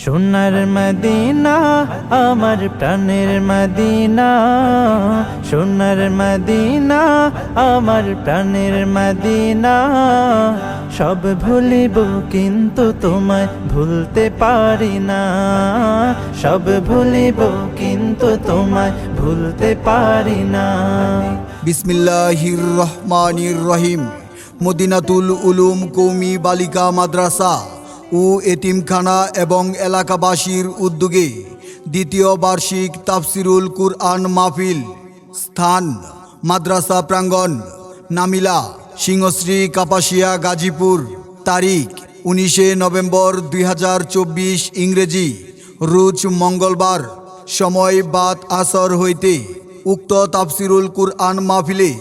সোনার মদিনা আমার প্রাণের মদিনা, সোনার মদিনা আমার প্রাণের মদিনা। সব ভুলিব কিন্তু তোমায় ভুলতে পারি না, সব ভুলিব কিন্তু তোমায় ভুলতে পারি না। বিসমিল্লাহির রহমানির রহিম। মদিনাতুল উলুম কওমি বালিকা মাদ্রাসা ও এতিমখানা এবং এলাকাবাসীর উদ্যোগে দ্বিতীয় বার্ষিক তাফসিরুল কুরআন মাহফিল। স্থান মাদ্রাসা প্রাঙ্গণ, নামিলা, সিংহশ্রী, কাপাসিয়া, গাজীপুর। তারিখ 19 নভেম্বর 2024 ইংরেজি, রোজ মঙ্গলবার। সময় বাদ আসর হইতে। উক্ত তাফসিরুল কুরআন মাহফিলে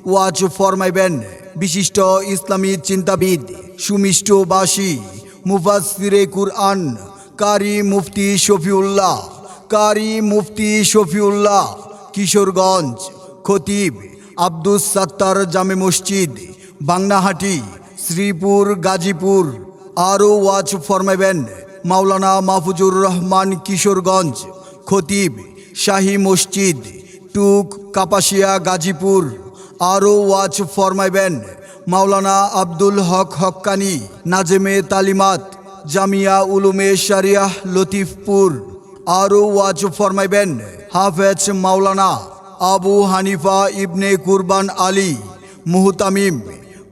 ওয়াজ ফরমাইবেন বিশিষ্ট ইসলামী চিন্তাবিদ, সুমিষ্টভাষী, মুফাসসিরে কুরআন কারি মুফতি শফিউল্লাহ, কারি মুফতি শফিউল্লাহ, কিশোরগঞ্জ। খতিব আব্দুস সাত্তার, জামে মসজিদ, বাংনাহাটি, শ্রীপুর, গাজীপুর। আরও ওয়াজ ফরমাইবেন মাওলানা মাহফুজুর রহমান, কিশোরগঞ্জ। খতিব শাহী মসজিদ, টুক, কাপাসিয়া, গাজীপুর। আরও ওয়াজ ফরমাইবেন মাওলানা আব্দুল হক হক্কানি, নাজেমে তালিমাত, জামিয়া উলুমে শরিয়াহ, লতিফপুর। আরও ওয়াজ ফরমাইবেন হাফেজ মাওলানা আবু হানিফা ইবনে কুরবান আলী, মুহতামিম,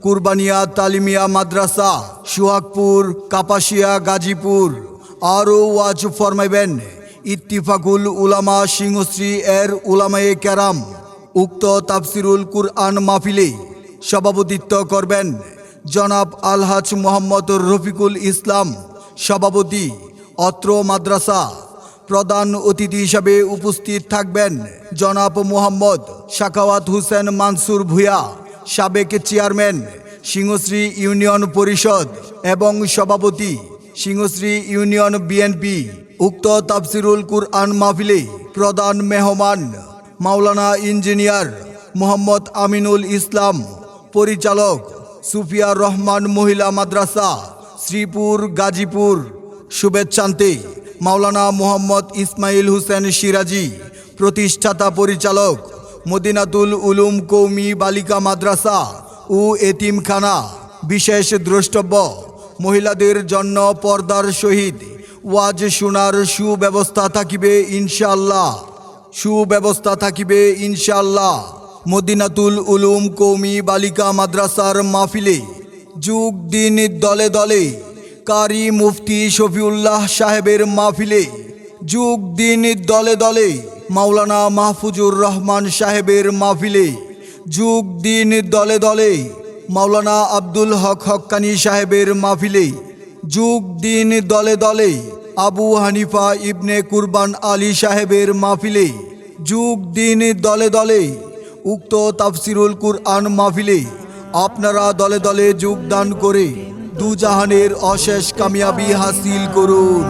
কুরবানিয়া তালিমিয়া মাদ্রাসা, সোহাগপুর, কাপাসিয়া, গাজীপুর। আরও ওয়াজ ফরমাইবেন ইত্তিফাকুল উলামা, সিংহশ্রী এর উলামায়ে কেরাম। উক্ত তাফসিরুল কুরআন মাহফিলে সভাপতিত্ব করবেন জনাব আলহাজ মোহাম্মদ রফিকুল ইসলাম, সভাপতি, অত্র মাদ্রাসা। প্রধান অতিথি হিসাবে উপস্থিত থাকবেন জনাব মোহাম্মদ সাখাওয়াত হোসেন মানসুর ভূঁইয়া, সাবেক চেয়ারম্যান, সিংহশ্রী ইউনিয়ন পরিষদ এবং সভাপতি, সিংহশ্রী ইউনিয়ন বিএনপি। উক্ত তাফসিরুল কুরআন মাহফিলে প্রধান মেহমান মাওলানা ইঞ্জিনিয়ার মোহাম্মদ আমিনুল ইসলাম, পরিচালক সুফিয়া রহমান মহিলা মাদ্রাসা, শ্রীপুর, গাজীপুর। শুভেচ্ছান্তে মাওলানা মোহাম্মদ ইসমাইল হোসেন সিরাজি, প্রতিষ্ঠাতা পরিচালক মদিনাতুল উলুম কওমি বালিকা মাদ্রাসা ও এতিমখানা। বিশেষ দ্রষ্টব্য মহিলাদের জন্য পর্দার সহিত ওয়াজ শোনার সুব্যবস্থা থাকিবে ইনশাআল্লাহ, সুব্যবস্থা থাকিবে ইনশাআল্লাহ। মদিনাতুল উলুম কওমি বালিকা মাদ্রাসার মাহফিলে যুগ দিন দলে দলে, কারি মুফতি শফিউল্লাহ সাহেবের মাহফিলে যুগ দিন দলে দলে, মাওলানা মাহফুজুর রহমান সাহেবের মাহফিলে যুগ দিন দলে দলে, মাওলানা আব্দুল হক হক্কানি সাহেবের মাহফিলে যুগ দিন দলে দলে, আবু হানিফা ইবনে কুরবান আলী সাহেবের মাহফিলে যুগ দিন দলে দলে। উক্ত তাফসিরুল কুরআন মাহফিলে আপনারা দলে দলে যোগদান করে দুজাহানের অশেষ কামিয়াবি হাসিল করুন।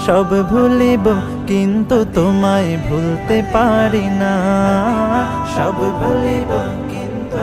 সব ভুলিব কিন্তু তোমায় ভুলতে পারি না, সব ভুলিব কিন্তু